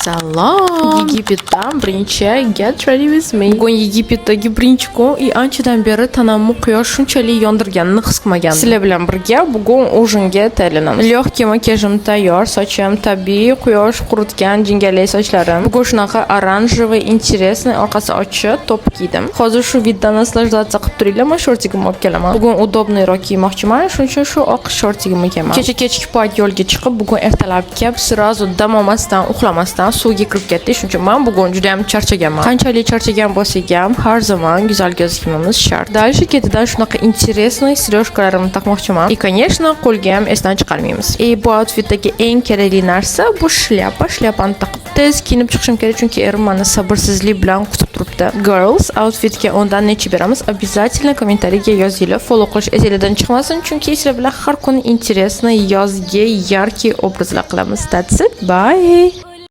Assalom. Yigitdan birinchi Get Ready With Me. Bugun Yigitdagi birinchi kun и anchadan beri tanamni quyosh shunchalik yondirganini his qilmagandim. Sizlar bilan birga bugun ujinga tayyorlanamiz. Lёгкий makiyajim tayyor, sochim tabiiy, quyosh quritgan jingalak sochlarim. Bugun shunaqa oranjevый, интересный, orqasi ochiq top kiydim. Hozir shu viddan naslajdatsiya qilib turinglar, men shortigimni olib kelaman. Bugun udobniyroq kiymoqchiman, shuning uchun shu oq shortigimni kiyaman. Kechki payt yo'lga chiqib, bugun ertalabki sirazu dam olmasdan, uxlamasdan suvga kirib ketdik. Shuning uchun men bugun juda ham charchaganman. Qanchalik charchagan bo'lsak ham, har zaman go'zal ko'zikimiz shart. Dальше ketidan shunaqa интересный serежкalarimni taqmoqchiman. И, конечно, qo'lga ham esdan chiqarmaymiz. Bu outfitdagi eng kerakli narsa bu shlyapa. Shlyapani taqib tez kiyinib chiqishim kerak, chunki erim meni sabrsizlik bilan kutib turibdi. Girls, outfitga ondan necha beramiz? Обязательно kommentariyaga yozinglar. Follow qilish esingizdan chiqmasin, chunki sizlar bilan har kuni интересный, yozgi, яркий obrazlar qilamiz. That's it. Bye.